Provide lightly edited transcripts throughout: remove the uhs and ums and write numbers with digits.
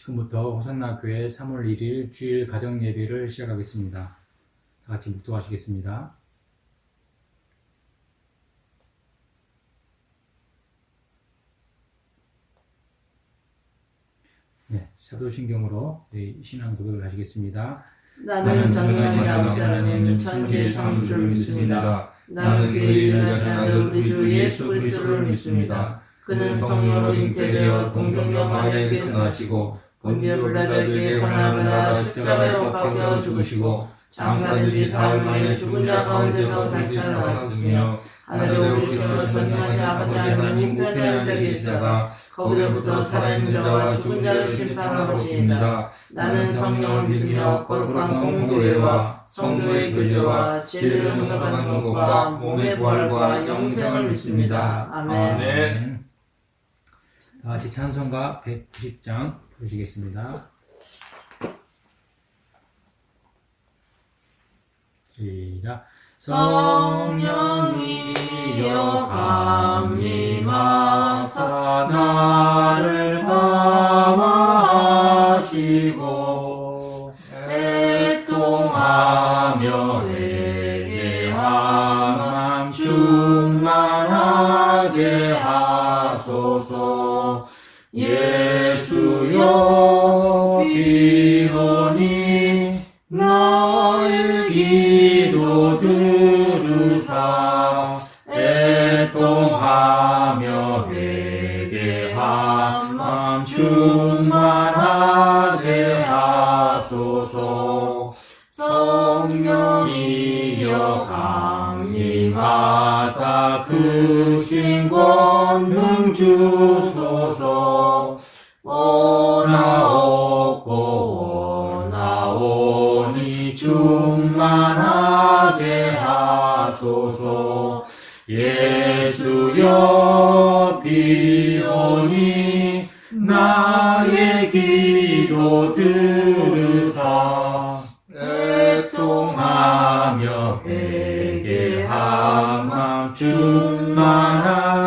지금부터 호산나 교회 3월 1일 주일 가정 예배를 시작하겠습니다. 다 같이 묵도하시겠습니다. 네, 사도신경으로 신앙 고백을 하시겠습니다. 나는 전능하신 아버지 하나님 천지의 창조주를 믿습니다. 나는 그의 유일하신 아들 우리 주 예수 그리스도를 믿습니다. 그는 성령으로 잉태되어 동정녀 마리아에게 승하시고 본디오 빌라도에게 고난을 받아 십자가에 못 박혀 죽으시고 장사된 지 사흘 만에 죽은 자 가운데서 다시 살아났으며 하늘에 오르시어 전능하신 아버지 하나님 우편에 앉아 계시다가 거기로부터 살아있는 자와 죽은 자를 심판하러 오시니라. 나는 성령을 믿으며 거룩한 공교회와 성도의 교제와 죄를 용서받는 것과 몸의 부활과 영생을 믿습니다. 아멘. 다 같이 찬송가 190장 부르시겠습니다. 시작. 성령이여 감림하사 나를 감화하시고 애통하며 회개함 충만하게 하소서. 예수여 비오니 나의 기도 들으사 애통하며 회개함 마음 충만하게 하소서. 성령이여 감림하사 크신 권능 주소서. 원하옵고 원하오니 충만하게 하소서. 예수여 비오니 나의 기도 들으사 애통하며 회개함 마음 충만하게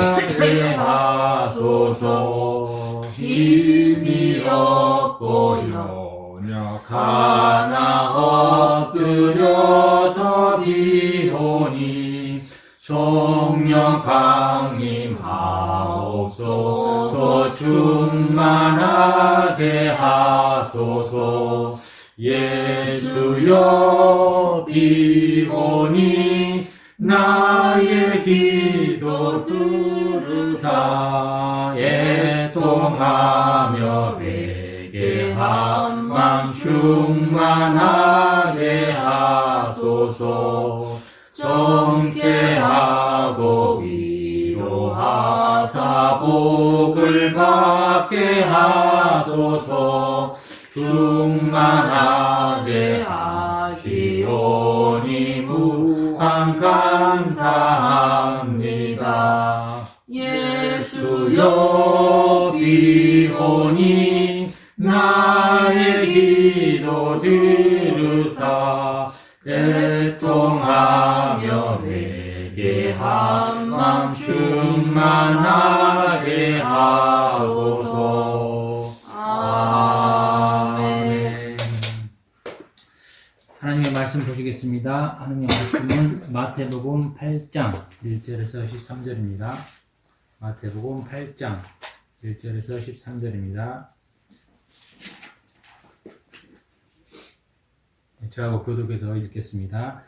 하소서. 힘이 없고 연약하나 엎드려서 비오니 성령 강림하옵소서. 충만하게 하소서. 예수여 비오니 나의 기도 들으사 애통하며 회개함 마음 충만하게 하소서. 정케하고 위로하사 복을 받게 하소서. 충만하게 하시오니 무한 감사합니다. 예수여 비오니 나의 기도 들으사 애통하며 회개함 마음 충만하게 하소서. 아멘. 하나님의 말씀 보시겠습니다. 하나님의 말씀은 마태복음 8장 1절에서 13절입니다. 마태복음 8장 1절에서 13절입니다. 저하고 교독해서 읽겠습니다.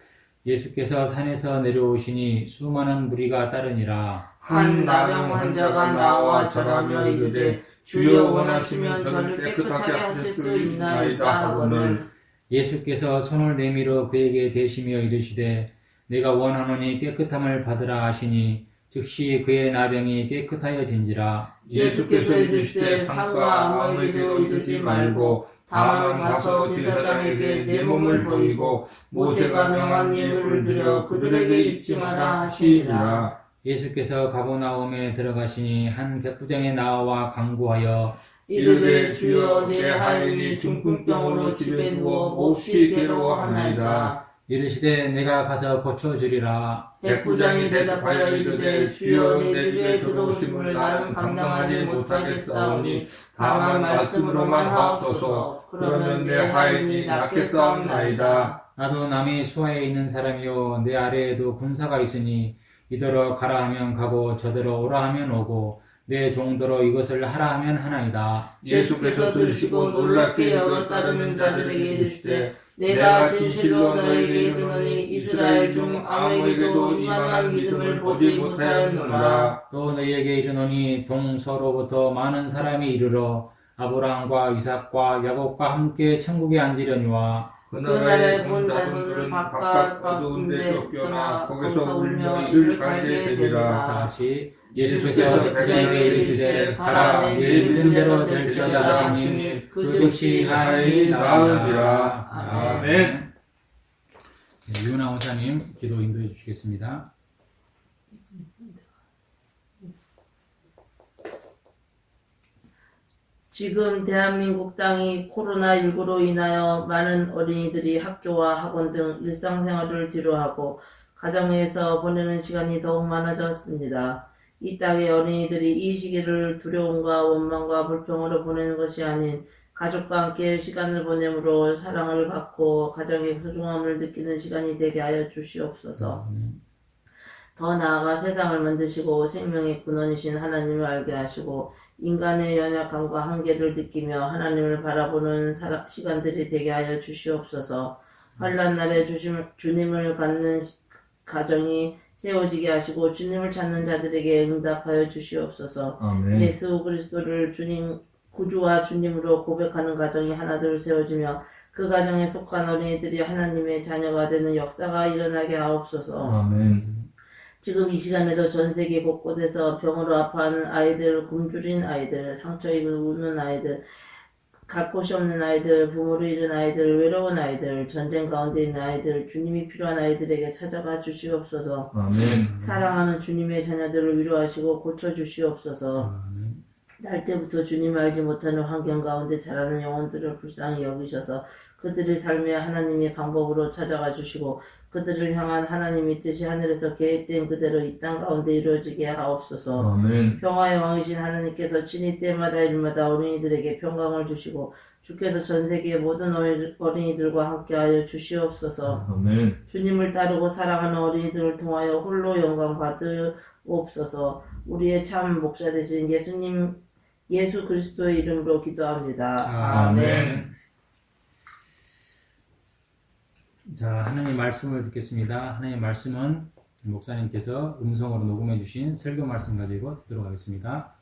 예수께서 산에서 내려오시니 수많은 무리가 따르니라. 한 나병 환자가 나와 절하며 이르되 주여 원하시면 저를 깨끗하게 하실 수 있나이다 하거늘 예수께서 손을 내밀어 그에게 대시며 이르시되 내가 원하노니 깨끗함을 받으라 하시니 즉시 그의 나병이 깨끗하여진지라. 예수께서 이르시되 산과 아무에게도 이르지 말고 다만 가서 제사장에게 내 몸을 보이고 모세가 명한 예물을 드려 그들에게 입지 마라 하시니라. 예수께서 가버나움에 들어가시니 한 백부장의 나와 간구하여 이르되 주여 내 하인이 중풍병으로 집에 누워 몹시 괴로워하나이다. 이르시되 내가 가서 고쳐주리라. 백부장이 대답하여 이르되 주여 내 집에 들어오심을 나는 감당하지 못하겠사오니 다만 말씀으로만 하옵소서. 그러면 내 하인이 낫겠사옵나이다. 나도 남이 수하에 있는 사람이요 내 아래에도 군사가 있으니 이더러 가라 하면 가고 저더러 오라 하면 오고 내 종더러 이것을 하라 하면 하나이다. 예수께서 들으시고 놀랍게 여겨 따르는 자들에게 이르시되 내가 진실로 너희에게 이르노니 이스라엘 중 아무에게도 이만한 믿음을 보지 못하였노라. 또 너희에게 이르노니 동서로부터 많은 사람이 이르러 아브라함과 이삭과 야곱과 함께 천국에 앉으려니와 그날에 본 자손은 바깥 어두운 데 쫓겨나 거기서 울며 이를 갈게 되리라. 다시 예수께서 백부장에게 이르시되 가라 네 믿은 대로 될지어다 하시니 그 즉시 하인이 나으리라. 아멘. 유나 원사님 기도 인도해 주시겠습니다. 지금 대한민국 땅이 코로나19로 인하여 많은 어린이들이 학교와 학원 등 일상생활을 뒤로하고 가정에서 보내는 시간이 더욱 많아졌습니다. 이 땅의 어린이들이 이 시기를 두려움과 원망과 불평으로 보내는 것이 아닌 가족과 함께 시간을 보내므로 사랑을 받고 가정의 소중함을 느끼는 시간이 되게 하여 주시옵소서. 더 나아가 세상을 만드시고 생명의 근원이신 하나님을 알게 하시고 인간의 연약함과 한계를 느끼며 하나님을 바라보는 시간들이 되게 하여 주시옵소서. 환난 날에 주님을 갖는 가정이 세워지게 하시고 주님을 찾는 자들에게 응답하여 주시옵소서. 아멘. 예수 그리스도를 주님 구주와 주님으로 고백하는 가정이 하나둘 세워지며 그 가정에 속한 어린이들이 하나님의 자녀가 되는 역사가 일어나게 하옵소서. 아멘. 지금 이 시간에도 전 세계 곳곳에서 병으로 아파하는 아이들, 굶주린 아이들, 상처 입은 아이들, 갈 곳이 없는 아이들, 부모를 잃은 아이들, 외로운 아이들, 전쟁 가운데 있는 아이들, 주님이 필요한 아이들에게 찾아가 주시옵소서. 아멘. 사랑하는 주님의 자녀들을 위로하시고 고쳐주시옵소서. 날 때부터 주님을 알지 못하는 환경 가운데 자라는 영혼들을 불쌍히 여기셔서 그들의 삶에 하나님의 방법으로 찾아가 주시고 그들을 향한 하나님의 뜻이 하늘에서 계획된 그대로 이 땅 가운데 이루어지게 하옵소서. 아멘. 평화의 왕이신 하나님께서 친히 때마다 일마다 어린이들에게 평강을 주시고 주께서 전 세계의 모든 어린이들과 함께하여 주시옵소서. 아멘. 주님을 따르고 사랑하는 어린이들을 통하여 홀로 영광 받으옵소서. 우리의 참 목자 되신 예수 그리스도의 이름으로 기도합니다. 아멘. 자, 하나님의 말씀을 듣겠습니다. 하나님의 말씀은 목사님께서 음성으로 녹음해 주신 설교 말씀 가지고 듣도록 하겠습니다.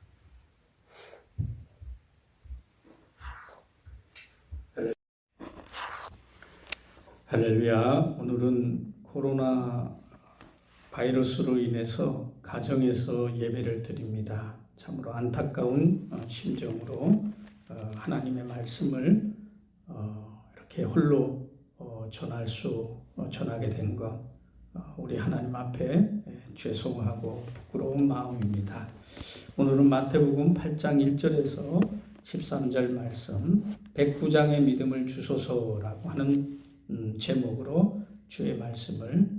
할렐루야. 오늘은 코로나 바이러스로 인해서 가정에서 예배를 드립니다. 참으로 안타까운 심정으로 하나님의 말씀을 이렇게 홀로 전하게 된 것, 우리 하나님 앞에 죄송하고 부끄러운 마음입니다. 오늘은 마태복음 8장 1절에서 13절 말씀, 백부장의 믿음을 주소서라고 하는 제목으로 주의 말씀을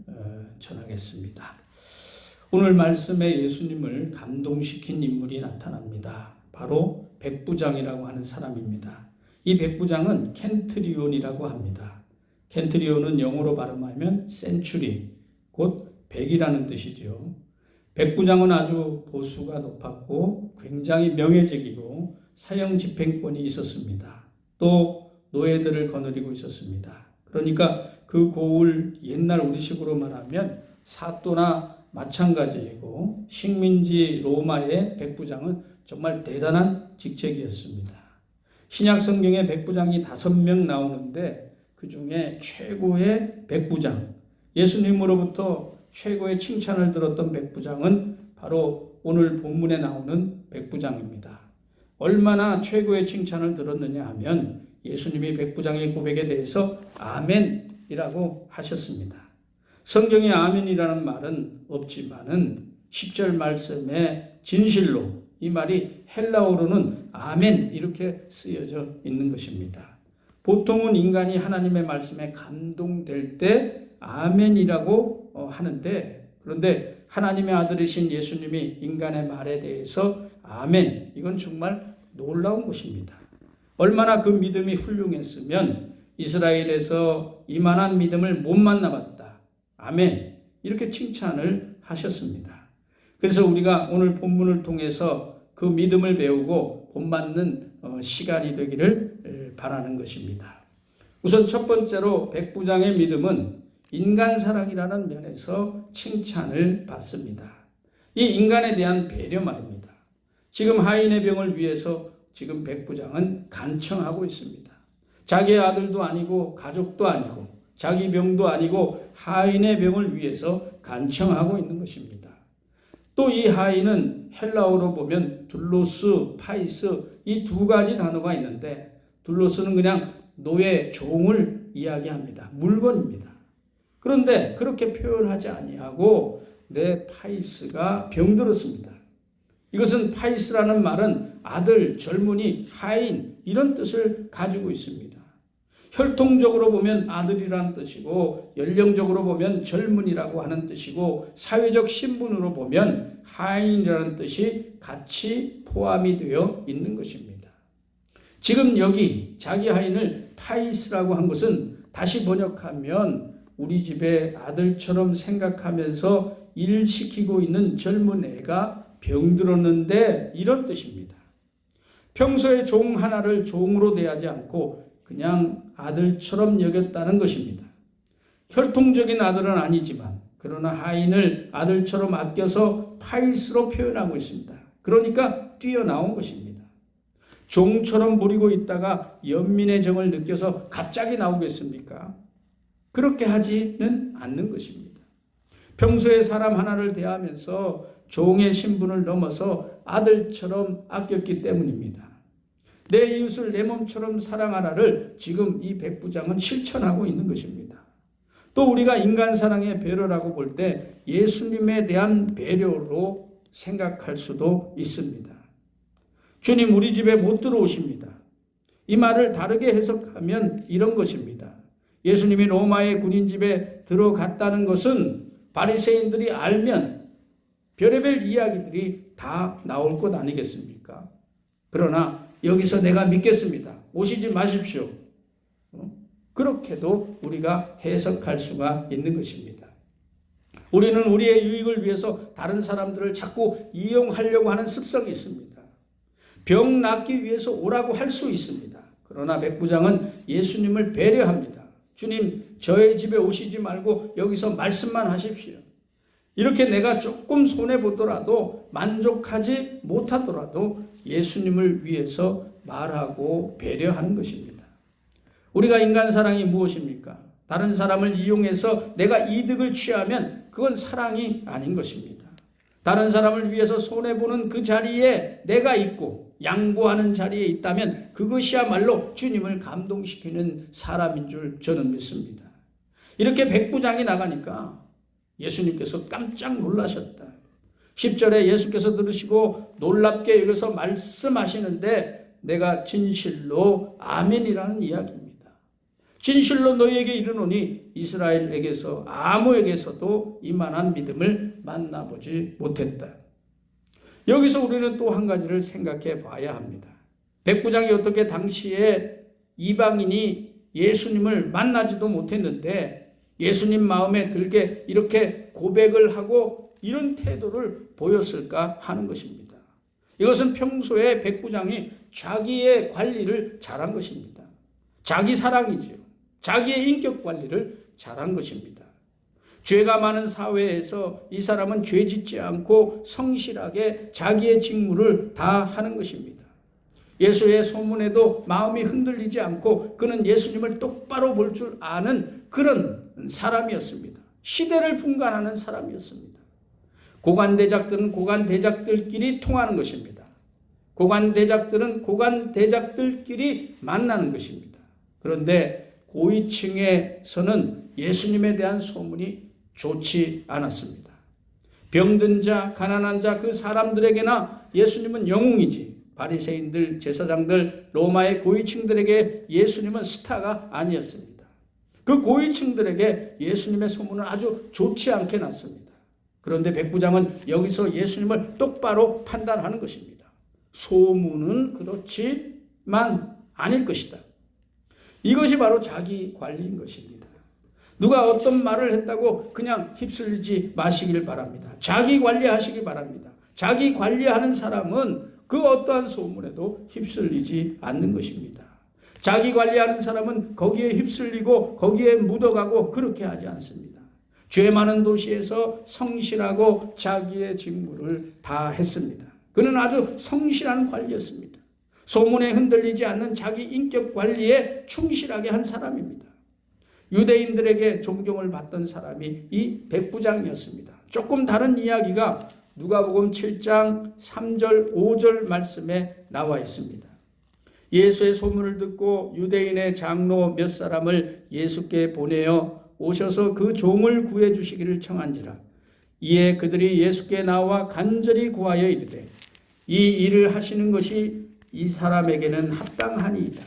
전하겠습니다. 오늘 말씀에 예수님을 감동시킨 인물이 나타납니다. 바로 백부장이라고 하는 사람입니다. 이 백부장은 켄트리온이라고 합니다. 켄트리온은 영어로 발음하면 센츄리, 곧 100이라는 뜻이죠. 백부장은 아주 보수가 높았고 굉장히 명예직이고 사형 집행권이 있었습니다. 또 노예들을 거느리고 있었습니다. 그러니까 그 고을 옛날 우리식으로 말하면 사또나 마찬가지이고 식민지 로마의 백부장은 정말 대단한 직책이었습니다. 신약 성경에 백부장이 5명 나오는데 그 중에 최고의 백부장, 예수님으로부터 최고의 칭찬을 들었던 백부장은 바로 오늘 본문에 나오는 백부장입니다. 얼마나 최고의 칭찬을 들었느냐 하면 예수님이 백부장의 고백에 대해서 아멘이라고 하셨습니다. 성경에 아멘이라는 말은 없지만은 10절 말씀에 진실로, 이 말이 헬라어로는 아멘 이렇게 쓰여져 있는 것입니다. 보통은 인간이 하나님의 말씀에 감동될 때 아멘이라고 하는데, 그런데 하나님의 아들이신 예수님이 인간의 말에 대해서 아멘, 이건 정말 놀라운 것입니다. 얼마나 그 믿음이 훌륭했으면 이스라엘에서 이만한 믿음을 못 만나봤다. 아멘, 이렇게 칭찬을 하셨습니다. 그래서 우리가 오늘 본문을 통해서 그 믿음을 배우고 본받는 시간이 되기를 바라는 것입니다. 우선 첫 번째로 백부장의 믿음은 인간 사랑이라는 면에서 칭찬을 받습니다. 이 인간에 대한 배려 말입니다. 지금 하인의 병을 위해서 지금 백부장은 간청하고 있습니다. 자기의 아들도 아니고 가족도 아니고 자기 병도 아니고 하인의 병을 위해서 간청하고 있는 것입니다. 또 이 하인은 헬라어로 보면 둘로스, 파이스, 이 두 가지 단어가 있는데, 둘로스는 그냥 노예, 종을 이야기합니다. 물건입니다. 그런데 그렇게 표현하지 아니하고 내 파이스가 병들었습니다. 이것은 파이스라는 말은 아들, 젊은이, 하인 이런 뜻을 가지고 있습니다. 혈통적으로 보면 아들이라는 뜻이고, 연령적으로 보면 젊은이라고 하는 뜻이고, 사회적 신분으로 보면 하인이라는 뜻이 같이 포함이 되어 있는 것입니다. 지금 여기 자기 하인을 파이스라고 한 것은 다시 번역하면 우리 집의 아들처럼 생각하면서 일 시키고 있는 젊은 애가 병들었는데, 이런 뜻입니다. 평소에 종 하나를 종으로 대하지 않고 그냥 아들처럼 여겼다는 것입니다. 혈통적인 아들은 아니지만 그러나 하인을 아들처럼 아껴서 파이스로 표현하고 있습니다. 그러니까 뛰어나온 것입니다. 종처럼 부리고 있다가 연민의 정을 느껴서 갑자기 나오겠습니까? 그렇게 하지는 않는 것입니다. 평소에 사람 하나를 대하면서 종의 신분을 넘어서 아들처럼 아꼈기 때문입니다. 내 이웃을 내 몸처럼 사랑하라를 지금 이 백부장은 실천하고 있는 것입니다. 또 우리가 인간 사랑의 배려라고 볼 때 예수님에 대한 배려로 생각할 수도 있습니다. 주님 우리 집에 못 들어오십니다. 이 말을 다르게 해석하면 이런 것입니다. 예수님이 로마의 군인 집에 들어갔다는 것은 바리새인들이 알면 별의별 이야기들이 다 나올 것 아니겠습니까? 그러나 여기서 내가 믿겠습니다. 오시지 마십시오. 그렇게도 우리가 해석할 수가 있는 것입니다. 우리는 우리의 유익을 위해서 다른 사람들을 자꾸 이용하려고 하는 습성이 있습니다. 병 낫기 위해서 오라고 할 수 있습니다. 그러나 백부장은 예수님을 배려합니다. 주님, 저의 집에 오시지 말고 여기서 말씀만 하십시오. 이렇게 내가 조금 손해보더라도 만족하지 못하더라도 예수님을 위해서 말하고 배려하는 것입니다. 우리가 인간 사랑이 무엇입니까? 다른 사람을 이용해서 내가 이득을 취하면 그건 사랑이 아닌 것입니다. 다른 사람을 위해서 손해보는 그 자리에 내가 있고 양보하는 자리에 있다면 그것이야말로 주님을 감동시키는 사람인 줄 저는 믿습니다. 이렇게 백부장이 나가니까 예수님께서 깜짝 놀라셨다. 10절에 예수께서 들으시고 놀랍게 여기서 말씀하시는데 내가 진실로 아멘이라는 이야기입니다. 진실로 너희에게 이르노니 이스라엘에게서 아무에게서도 이만한 믿음을 만나보지 못했다. 여기서 우리는 또 한 가지를 생각해 봐야 합니다. 백부장이 어떻게 당시에 이방인이 예수님을 만나지도 못했는데 예수님 마음에 들게 이렇게 고백을 하고 이런 태도를 보였을까 하는 것입니다. 이것은 평소에 백부장이 자기의 관리를 잘한 것입니다. 자기 사랑이죠. 자기의 인격 관리를 잘한 것입니다. 죄가 많은 사회에서 이 사람은 죄 짓지 않고 성실하게 자기의 직무를 다 하는 것입니다. 예수의 소문에도 마음이 흔들리지 않고 그는 예수님을 똑바로 볼 줄 아는 그런 사람이었습니다. 시대를 분간하는 사람이었습니다. 고관대작들은 고관대작들끼리 통하는 것입니다. 고관대작들은 고관대작들끼리 만나는 것입니다. 그런데 고위층에서는 예수님에 대한 소문이 좋지 않았습니다. 병든 자, 가난한 자 그 사람들에게나 예수님은 영웅이지 바리새인들, 제사장들, 로마의 고위층들에게 예수님은 스타가 아니었습니다. 그 고위층들에게 예수님의 소문은 아주 좋지 않게 났습니다. 그런데 백부장은 여기서 예수님을 똑바로 판단하는 것입니다. 소문은 그렇지만 아닐 것이다. 이것이 바로 자기 관리인 것입니다. 누가 어떤 말을 했다고 그냥 휩쓸리지 마시길 바랍니다. 자기 관리하시기 바랍니다. 자기 관리하는 사람은 그 어떠한 소문에도 휩쓸리지 않는 것입니다. 자기 관리하는 사람은 거기에 휩쓸리고 거기에 묻어가고 그렇게 하지 않습니다. 죄 많은 도시에서 성실하고 자기의 직무를 다 했습니다. 그는 아주 성실한 관리였습니다. 소문에 흔들리지 않는 자기 인격 관리에 충실하게 한 사람입니다. 유대인들에게 존경을 받던 사람이 이 백부장이었습니다. 조금 다른 이야기가 누가복음 7장 3절 5절 말씀에 나와 있습니다. 예수의 소문을 듣고 유대인의 장로 몇 사람을 예수께 보내어 오셔서 그 종을 구해 주시기를 청한지라. 이에 그들이 예수께 나와 간절히 구하여 이르되 이 일을 하시는 것이 이 사람에게는 합당하니이다.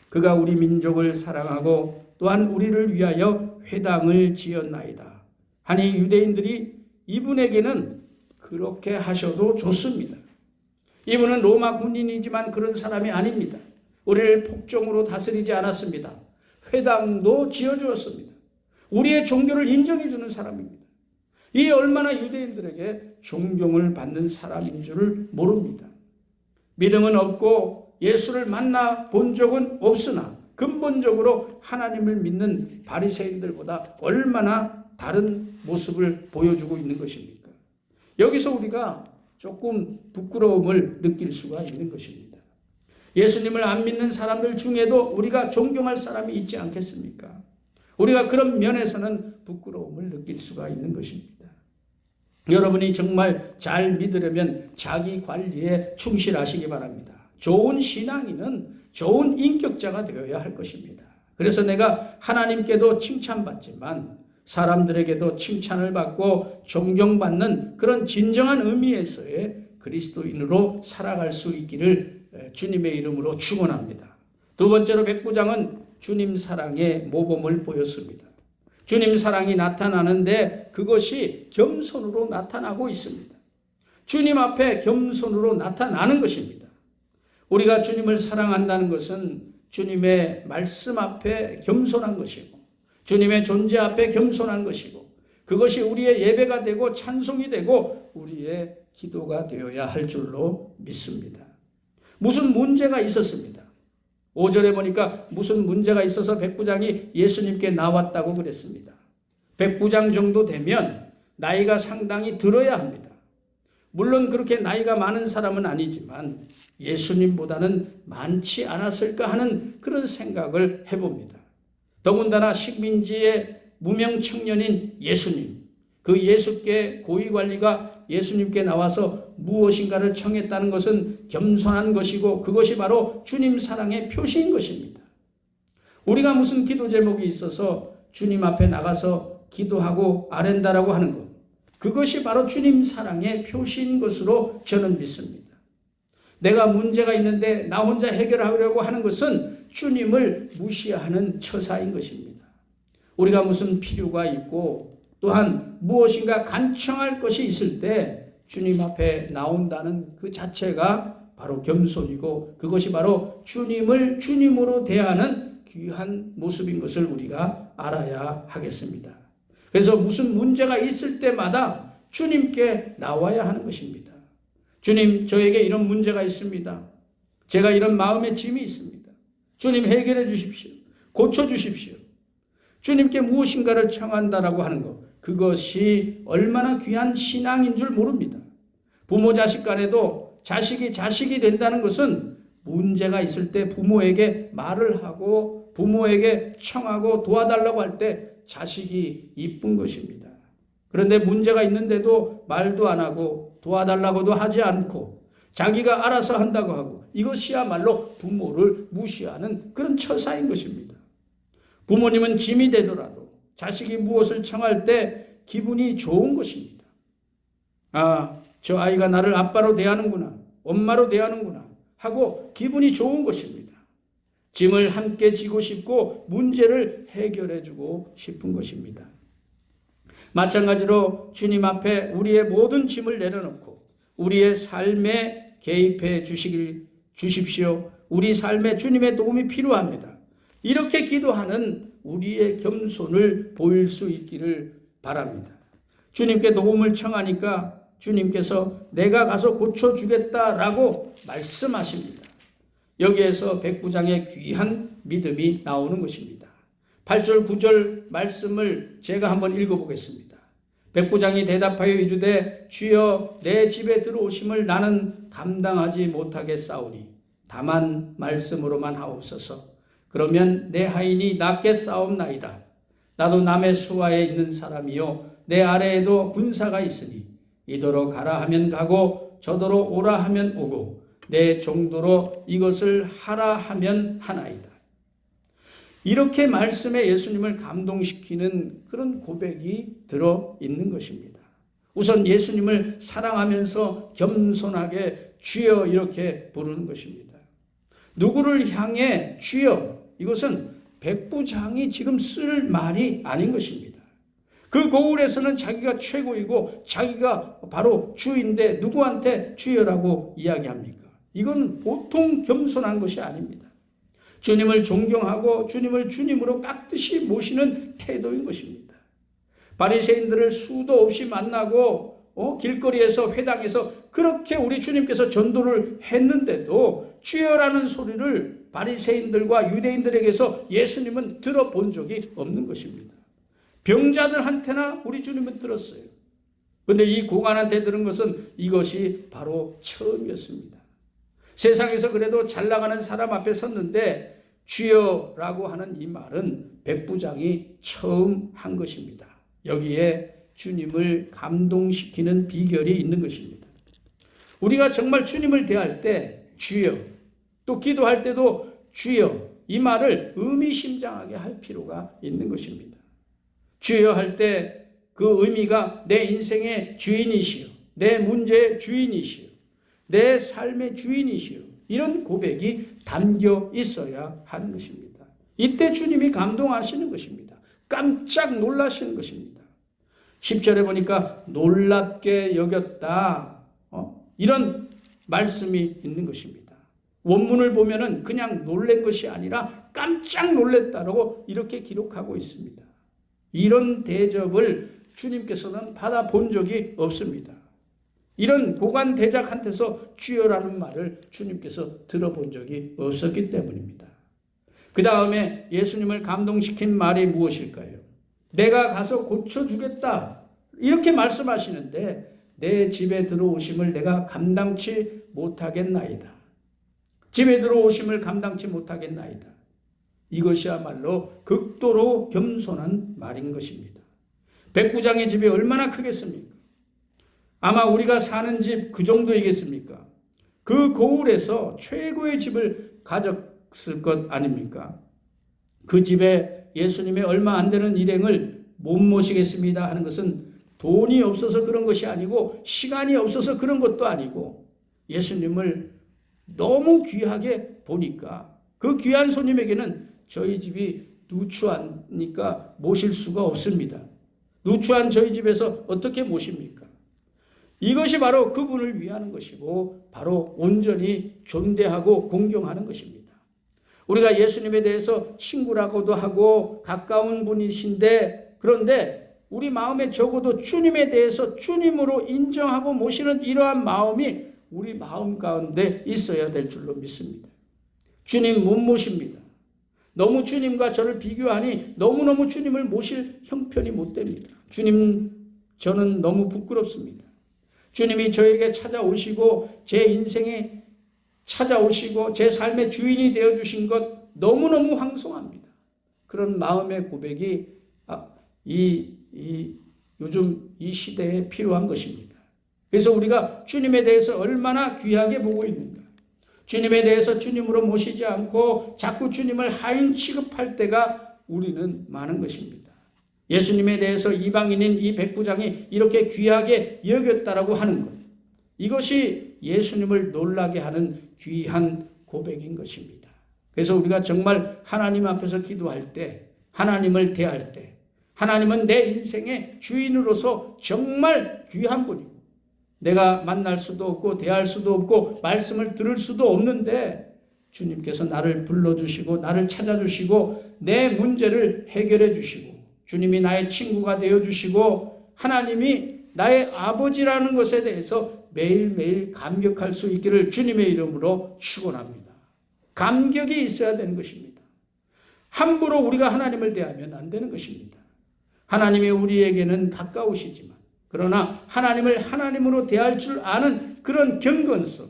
그가 우리 민족을 사랑하고 또한 우리를 위하여 회당을 지었나이다. 하니 유대인들이 이분에게는 그렇게 하셔도 좋습니다. 이분은 로마 군인이지만 그런 사람이 아닙니다. 우리를 폭정으로 다스리지 않았습니다. 회당도 지어주었습니다. 우리의 종교를 인정해주는 사람입니다. 이 얼마나 유대인들에게 존경을 받는 사람인 줄을 모릅니다. 믿음은 없고 예수를 만나 본 적은 없으나 근본적으로 하나님을 믿는 바리새인들보다 얼마나 다른 모습을 보여주고 있는 것입니까? 여기서 우리가 조금 부끄러움을 느낄 수가 있는 것입니다. 예수님을 안 믿는 사람들 중에도 우리가 존경할 사람이 있지 않겠습니까? 우리가 그런 면에서는 부끄러움을 느낄 수가 있는 것입니다. 여러분이 정말 잘 믿으려면 자기 관리에 충실하시기 바랍니다. 좋은 신앙인은 좋은 인격자가 되어야 할 것입니다. 그래서 내가 하나님께도 칭찬받지만 사람들에게도 칭찬을 받고 존경받는 그런 진정한 의미에서의 그리스도인으로 살아갈 수 있기를 주님의 이름으로 축원합니다. 두 번째로 백부장은 주님 사랑의 모범을 보였습니다. 주님 사랑이 나타나는데 그것이 겸손으로 나타나고 있습니다. 주님 앞에 겸손으로 나타나는 것입니다. 우리가 주님을 사랑한다는 것은 주님의 말씀 앞에 겸손한 것이고 주님의 존재 앞에 겸손한 것이고 그것이 우리의 예배가 되고 찬송이 되고 우리의 기도가 되어야 할 줄로 믿습니다. 무슨 문제가 있었습니다. 5절에 보니까 무슨 문제가 있어서 백부장이 예수님께 나왔다고 그랬습니다. 백부장 정도 되면 나이가 상당히 들어야 합니다. 물론 그렇게 나이가 많은 사람은 아니지만 예수님보다는 많지 않았을까 하는 그런 생각을 해봅니다. 더군다나 식민지의 무명 청년인 예수님, 그 예수께 고위관리가 예수님께 나와서 무엇인가를 청했다는 것은 겸손한 것이고 그것이 바로 주님 사랑의 표시인 것입니다. 우리가 무슨 기도 제목이 있어서 주님 앞에 나가서 기도하고 아랜다라고 하는 것, 그것이 바로 주님 사랑의 표시인 것으로 저는 믿습니다. 내가 문제가 있는데 나 혼자 해결하려고 하는 것은 주님을 무시하는 처사인 것입니다. 우리가 무슨 필요가 있고 또한 무엇인가 간청할 것이 있을 때 주님 앞에 나온다는 그 자체가 바로 겸손이고 그것이 바로 주님을 주님으로 대하는 귀한 모습인 것을 우리가 알아야 하겠습니다. 그래서 무슨 문제가 있을 때마다 주님께 나와야 하는 것입니다. 주님, 저에게 이런 문제가 있습니다. 제가 이런 마음의 짐이 있습니다. 주님 해결해 주십시오. 고쳐 주십시오. 주님께 무엇인가를 청한다라고 하는 것, 그것이 얼마나 귀한 신앙인 줄 모릅니다. 부모 자식 간에도 자식이 된다는 것은 문제가 있을 때 부모에게 말을 하고 부모에게 청하고 도와달라고 할 때 자식이 이쁜 것입니다. 그런데 문제가 있는데도 말도 안 하고 도와달라고도 하지 않고 자기가 알아서 한다고 하고 이것이야말로 부모를 무시하는 그런 처사인 것입니다. 부모님은 짐이 되더라도 자식이 무엇을 청할 때 기분이 좋은 것입니다. 아, 저 아이가 나를 아빠로 대하는구나, 엄마로 대하는구나 하고 기분이 좋은 것입니다. 짐을 함께 지고 싶고 문제를 해결해 주고 싶은 것입니다. 마찬가지로 주님 앞에 우리의 모든 짐을 내려놓고 우리의 삶에 개입해 주십시오. 우리 삶에 주님의 도움이 필요합니다. 이렇게 기도하는 우리의 겸손을 보일 수 있기를 바랍니다. 주님께 도움을 청하니까 주님께서 내가 가서 고쳐주겠다라고 말씀하십니다. 여기에서 백부장의 귀한 믿음이 나오는 것입니다. 8절 9절 말씀을 제가 한번 읽어보겠습니다. 백부장이 대답하여 이르되 주여 내 집에 들어오심을 나는 감당하지 못하겠사오니 다만 말씀으로만 하옵소서. 그러면 내 하인이 낫게 싸움나이다. 나도 남의 수하에 있는 사람이요 내 아래에도 군사가 있으니 이도로 가라 하면 가고 저도로 오라 하면 오고 내 정도로 이것을 하라 하면 하나이다. 이렇게 말씀에 예수님을 감동시키는 그런 고백이 들어있는 것입니다. 우선 예수님을 사랑하면서 겸손하게 주여 이렇게 부르는 것입니다. 누구를 향해 주여, 이것은 백부장이 지금 쓸 말이 아닌 것입니다. 그 고을에서는 자기가 최고이고 자기가 바로 주인데 누구한테 주여라고 이야기합니까? 이건 보통 겸손한 것이 아닙니다. 주님을 존경하고 주님을 주님으로 깍듯이 모시는 태도인 것입니다. 바리새인들을 수도 없이 만나고 길거리에서 회당에서 그렇게 우리 주님께서 전도를 했는데도 주여라는 소리를 바리새인들과 유대인들에게서 예수님은 들어본 적이 없는 것입니다. 병자들한테나 우리 주님은 들었어요. 그런데 이 고관한테 들은 것은 이것이 바로 처음이었습니다. 세상에서 그래도 잘 나가는 사람 앞에 섰는데 주여라고 하는 이 말은 백부장이 처음 한 것입니다. 여기에 주님을 감동시키는 비결이 있는 것입니다. 우리가 정말 주님을 대할 때 주여, 또 기도할 때도 주여, 이 말을 의미심장하게 할 필요가 있는 것입니다. 주여 할 때 그 의미가 내 인생의 주인이시여, 내 문제의 주인이시여, 내 삶의 주인이시여, 이런 고백이 담겨 있어야 하는 것입니다. 이때 주님이 감동하시는 것입니다. 깜짝 놀라시는 것입니다. 10절에 보니까 놀랍게 여겼다, 이런 말씀이 있는 것입니다. 원문을 보면은 그냥 놀란 것이 아니라 깜짝 놀랐다라고 이렇게 기록하고 있습니다. 이런 대접을 주님께서는 받아본 적이 없습니다. 이런 고관 대작한테서 주여라는 말을 주님께서 들어본 적이 없었기 때문입니다. 그 다음에 예수님을 감동시킨 말이 무엇일까요? 내가 가서 고쳐주겠다, 이렇게 말씀하시는데 내 집에 들어오심을 내가 감당치 못하겠나이다. 집에 들어오심을 감당치 못하겠나이다. 이것이야말로 극도로 겸손한 말인 것입니다. 백부장의 집이 얼마나 크겠습니까? 아마 우리가 사는 집 그 정도이겠습니까? 그 고을에서 최고의 집을 가졌을 것 아닙니까? 그 집에 예수님의 얼마 안 되는 일행을 못 모시겠습니다 하는 것은 돈이 없어서 그런 것이 아니고 시간이 없어서 그런 것도 아니고 예수님을 너무 귀하게 보니까 그 귀한 손님에게는 저희 집이 누추하니까 모실 수가 없습니다. 누추한 저희 집에서 어떻게 모십니까? 이것이 바로 그분을 위하는 것이고 바로 온전히 존대하고 공경하는 것입니다. 우리가 예수님에 대해서 친구라고도 하고 가까운 분이신데, 그런데 우리 마음에 적어도 주님에 대해서 주님으로 인정하고 모시는 이러한 마음이 우리 마음 가운데 있어야 될 줄로 믿습니다. 주님 못 모십니다. 너무 주님과 저를 비교하니 너무너무 주님을 모실 형편이 못 됩니다. 주님, 저는 너무 부끄럽습니다. 주님이 저에게 찾아오시고 제 인생에 찾아오시고 제 삶의 주인이 되어주신 것 너무너무 황송합니다. 그런 마음의 고백이 요즘 이 시대에 필요한 것입니다. 그래서 우리가 주님에 대해서 얼마나 귀하게 보고 있는가. 주님에 대해서 주님으로 모시지 않고 자꾸 주님을 하인 취급할 때가 우리는 많은 것입니다. 예수님에 대해서 이방인인 이 백부장이 이렇게 귀하게 여겼다라고 하는 것, 이것이 예수님을 놀라게 하는 귀한 고백인 것입니다. 그래서 우리가 정말 하나님 앞에서 기도할 때, 하나님을 대할 때, 하나님은 내 인생의 주인으로서 정말 귀한 분이고, 내가 만날 수도 없고 대할 수도 없고 말씀을 들을 수도 없는데 주님께서 나를 불러주시고 나를 찾아주시고 내 문제를 해결해 주시고, 주님이 나의 친구가 되어주시고 하나님이 나의 아버지라는 것에 대해서 매일매일 감격할 수 있기를 주님의 이름으로 축원합니다. 감격이 있어야 되는 것입니다. 함부로 우리가 하나님을 대하면 안 되는 것입니다. 하나님이 우리에게는 가까우시지만, 그러나 하나님을 하나님으로 대할 줄 아는 그런 경건성,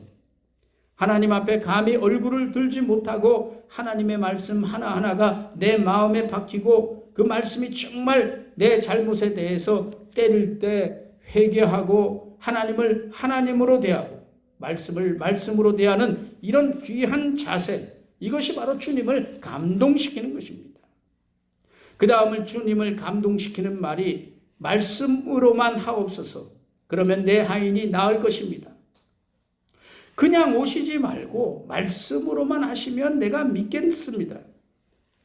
하나님 앞에 감히 얼굴을 들지 못하고 하나님의 말씀 하나하나가 내 마음에 박히고 그 말씀이 정말 내 잘못에 대해서 때릴 때 회개하고 하나님을 하나님으로 대하고 말씀을 말씀으로 대하는 이런 귀한 자세, 이것이 바로 주님을 감동시키는 것입니다. 그 다음을 주님을 감동시키는 말이 말씀으로만 하옵소서. 그러면 내 하인이 나을 것입니다. 그냥 오시지 말고 말씀으로만 하시면 내가 믿겠습니다.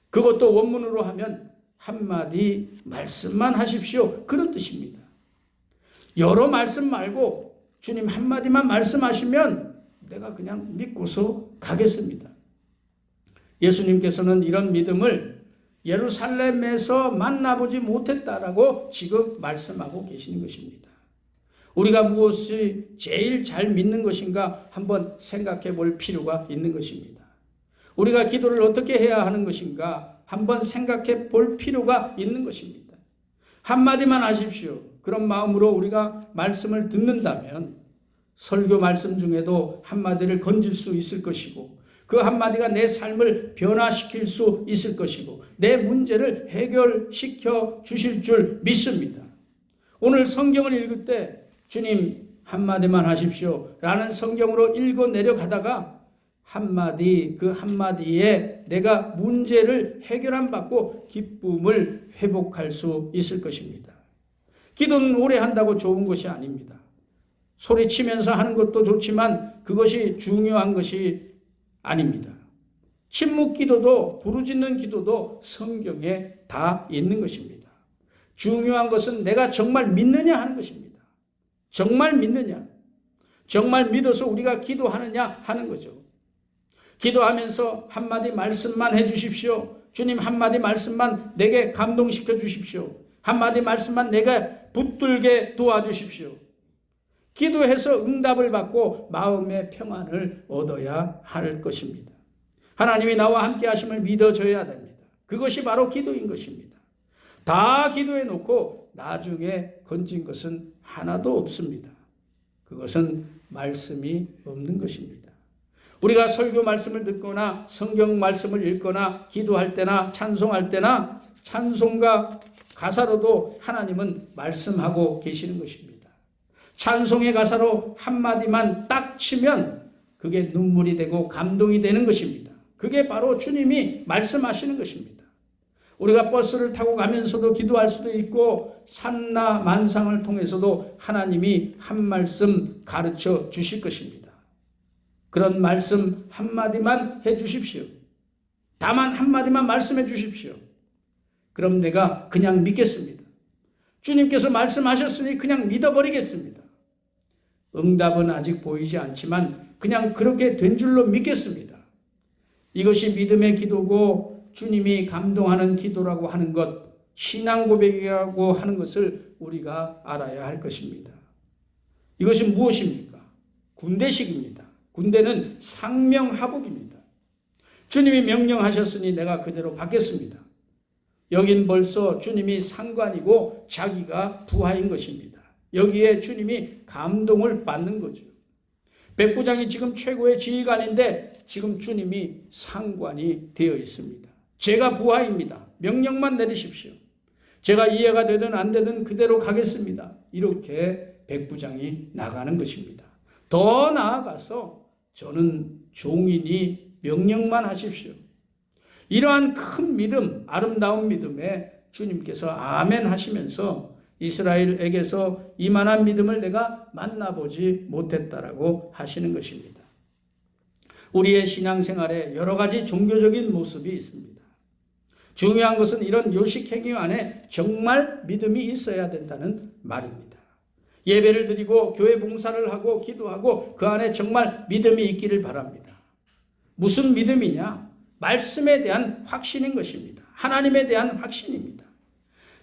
그것도 원문으로 하면 한마디 말씀만 하십시오, 그런 뜻입니다. 여러 말씀 말고 주님 한마디만 말씀하시면 내가 그냥 믿고서 가겠습니다. 예수님께서는 이런 믿음을 예루살렘에서 만나보지 못했다라고 지금 말씀하고 계시는 것입니다. 우리가 무엇이 제일 잘 믿는 것인가 한번 생각해 볼 필요가 있는 것입니다. 우리가 기도를 어떻게 해야 하는 것인가 한번 생각해 볼 필요가 있는 것입니다. 한마디만 하십시오. 그런 마음으로 우리가 말씀을 듣는다면 설교 말씀 중에도 한마디를 건질 수 있을 것이고, 그 한마디가 내 삶을 변화시킬 수 있을 것이고 내 문제를 해결시켜 주실 줄 믿습니다. 오늘 성경을 읽을 때 주님 한마디만 하십시오 라는 성경으로 읽어 내려가다가 한마디, 그 한마디에 내가 문제를 해결함 받고 기쁨을 회복할 수 있을 것입니다. 기도는 오래 한다고 좋은 것이 아닙니다. 소리치면서 하는 것도 좋지만 그것이 중요한 것이 아닙니다. 침묵 기도도 부르짖는 기도도 성경에 다 있는 것입니다. 중요한 것은 내가 정말 믿느냐 하는 것입니다. 정말 믿느냐, 정말 믿어서 우리가 기도하느냐 하는 거죠. 기도하면서 한마디 말씀만 해 주십시오. 주님 한마디 말씀만 내게 감동시켜 주십시오. 한마디 말씀만 내가 붙들게 도와주십시오. 기도해서 응답을 받고 마음의 평안을 얻어야 할 것입니다. 하나님이 나와 함께 하심을 믿어줘야 됩니다. 그것이 바로 기도인 것입니다. 다 기도해 놓고 나중에 건진 것은 하나도 없습니다. 그것은 말씀이 없는 것입니다. 우리가 설교 말씀을 듣거나 성경 말씀을 읽거나 기도할 때나 찬송할 때나 찬송가 가사로도 하나님은 말씀하고 계시는 것입니다. 찬송의 가사로 한마디만 딱 치면 그게 눈물이 되고 감동이 되는 것입니다. 그게 바로 주님이 말씀하시는 것입니다. 우리가 버스를 타고 가면서도 기도할 수도 있고 산나 만상을 통해서도 하나님이 한 말씀 가르쳐 주실 것입니다. 그런 말씀 한마디만 해 주십시오. 다만 한마디만 말씀해 주십시오. 그럼 내가 그냥 믿겠습니다. 주님께서 말씀하셨으니 그냥 믿어버리겠습니다. 응답은 아직 보이지 않지만 그냥 그렇게 된 줄로 믿겠습니다. 이것이 믿음의 기도고 주님이 감동하는 기도라고 하는 것, 신앙 고백이라고 하는 것을 우리가 알아야 할 것입니다. 이것이 무엇입니까? 군대식입니다. 군대는 상명하복입니다. 주님이 명령하셨으니 내가 그대로 받겠습니다. 여긴 벌써 주님이 상관이고 자기가 부하인 것입니다. 여기에 주님이 감동을 받는 거죠. 백부장이 지금 최고의 지휘관인데 지금 주님이 상관이 되어 있습니다. 제가 부하입니다. 명령만 내리십시오. 제가 이해가 되든 안 되든 그대로 가겠습니다. 이렇게 백부장이 나가는 것입니다. 더 나아가서 저는 종이니 명령만 하십시오. 이러한 큰 믿음, 아름다운 믿음에 주님께서 아멘 하시면서 이스라엘에게서 이만한 믿음을 내가 만나보지 못했다라고 하시는 것입니다. 우리의 신앙생활에 여러 가지 종교적인 모습이 있습니다. 중요한 것은 이런 요식행위 안에 정말 믿음이 있어야 된다는 말입니다. 예배를 드리고 교회 봉사를 하고 기도하고 그 안에 정말 믿음이 있기를 바랍니다. 무슨 믿음이냐? 말씀에 대한 확신인 것입니다. 하나님에 대한 확신입니다.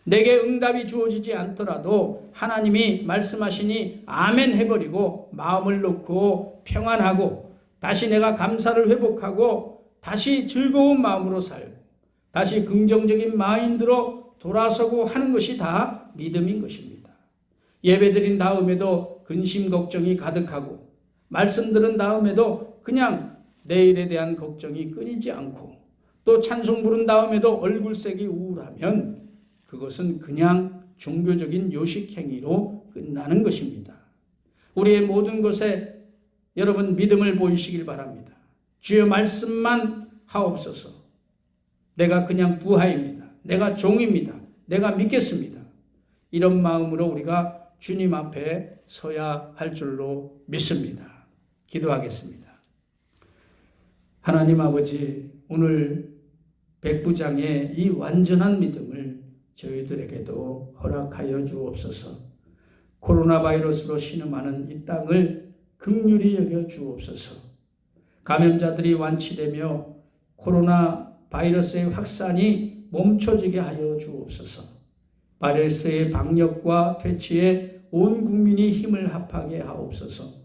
내게 응답이 주어지지 않더라도 하나님이 말씀하시니 아멘 해버리고 마음을 놓고 평안하고 다시 내가 감사를 회복하고 다시 즐거운 마음으로 살고 다시 긍정적인 마인드로 돌아서고 하는 것이 다 믿음인 것입니다. 예배드린 다음에도 근심 걱정이 가득하고 말씀 들은 다음에도 그냥 내일에 대한 걱정이 끊이지 않고 또 찬송 부른 다음에도 얼굴색이 우울하면 그것은 그냥 종교적인 요식행위로 끝나는 것입니다. 우리의 모든 것에 여러분 믿음을 보이시길 바랍니다. 주의 말씀만 하옵소서. 내가 그냥 부하입니다. 내가 종입니다. 내가 믿겠습니다. 이런 마음으로 우리가 주님 앞에 서야 할 줄로 믿습니다. 기도하겠습니다. 하나님 아버지, 오늘 백부장의 이 완전한 믿음을 저희들에게도 허락하여 주옵소서. 코로나 바이러스로 신음하는 이 땅을 긍휼히 여겨 주옵소서. 감염자들이 완치되며 코로나 바이러스의 확산이 멈춰지게 하여 주옵소서. 바이러스의 방역과 퇴치에 온 국민이 힘을 합하게 하옵소서.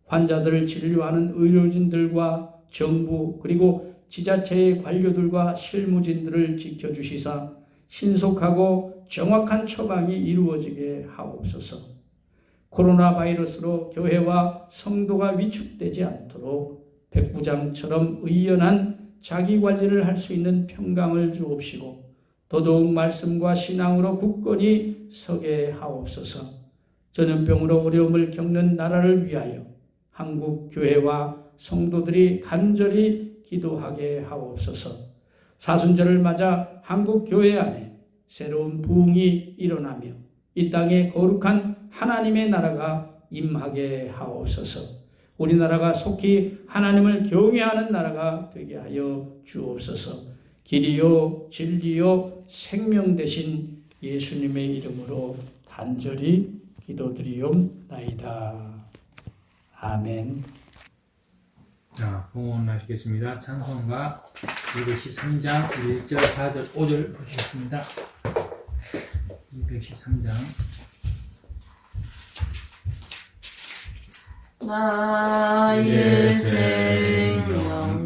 환자들을 진료하는 의료진들과 정부 그리고 지자체의 관료들과 실무진들을 지켜주시사 신속하고 정확한 처방이 이루어지게 하옵소서. 코로나 바이러스로 교회와 성도가 위축되지 않도록 백부장처럼 의연한 자기관리를 할 수 있는 평강을 주옵시고 더더욱 말씀과 신앙으로 굳건히 서게 하옵소서. 전염병으로 어려움을 겪는 나라를 위하여 한국 교회와 성도들이 간절히 기도하게 하옵소서. 사순절을 맞아 한국 교회 안에 새로운 부흥이 일어나며 이 땅에 거룩한 하나님의 나라가 임하게 하옵소서. 우리나라가 속히 하나님을 경외하는 나라가 되게 하여 주옵소서. 길이요 진리요 생명 되신 예수님의 이름으로 간절히 기도드리옵나이다. 아멘. 자, 봉헌하시겠습니다. 찬송가 213장 1절, 4절, 5절 보시겠습니다. 213장. 나의 생명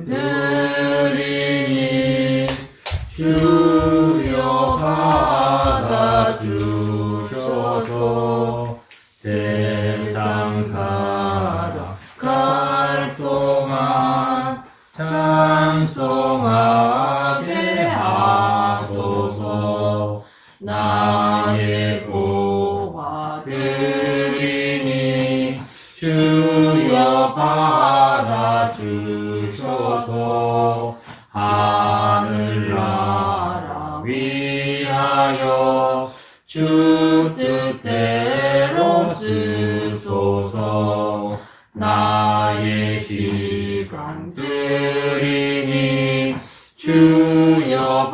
드리니 주여 받아주셔서 세상 살아갈 동안 찬송하게 하소서. 나의 고화 드리니 주여 받아주셔서 하늘나라 위하여 주 뜻대로 쓰소서. 나의 시간 드리니 주여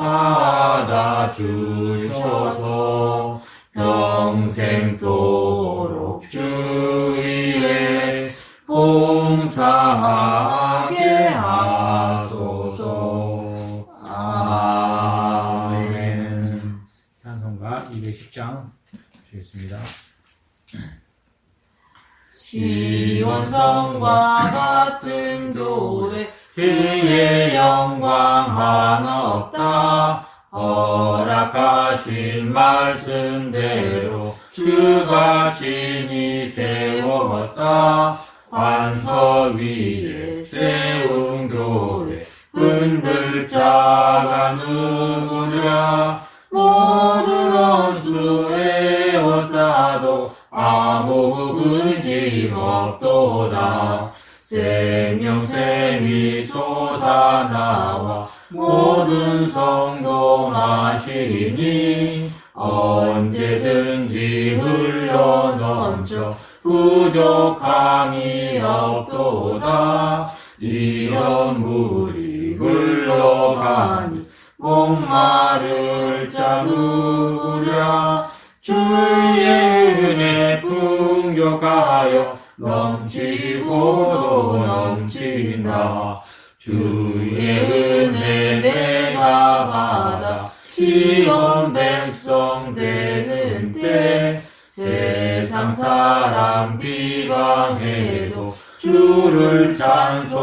받아주셔서 평생도록 주 위에 봉사하게 하소서. 아멘. 찬송가 210장 보시겠습니다. 시온성과 같은 교회 그의 영광 하나 없다. 허락하신 말씀대로 주가 진히 세웠다. 반석 위에 세운 교회 흔들 자가 누구랴. 모든 원수의 어사도 아무 근심 없도다. 생명샘이 솟아나와 모든 성도 마시니 언제든지 흘러넘쳐 부족함이 없도다. 이 이런 물이 흘러가니 목마를 자 누구랴. 주의 은혜 풍족하여 넘치고도 넘친다. 주의 은혜 내가 받아 시온 백성 되는 때 세상 사람 비방해도 주를 찬송하리라.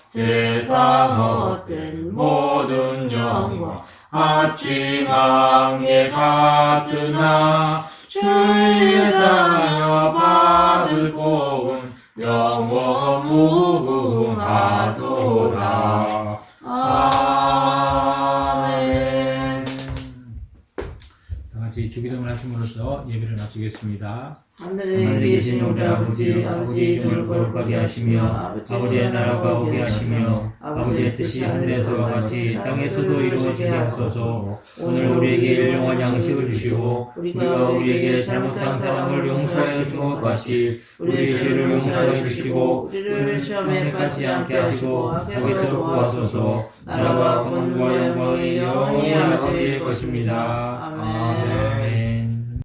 세상 헛된 모든 영광 아침 안개 같으나 주의 자녀 받을 복은 영원 무궁하도다. 아멘. 다 같이 주기도문 하심으로써 예배를 마치겠습니다. 하늘에 계신 우리 아버지, 아버지의 이름을 거룩하게 하시며 아버지의 나라가 오게 하시며 아버지의 뜻이 하늘에서와 같이 땅에서도 이루어지게 하소서. 오늘 우리에게 일용할 양식을 주시고 우리가 우리에게 잘못한 사람을 용서하여 준 것 같이 우리의 죄를 용서해 주시고 우리를 시험에 빠지지 않게 하시고 악에서 구하소서. 나라와 권능과 영광이 영원히 아버지의 것입니다. 아멘.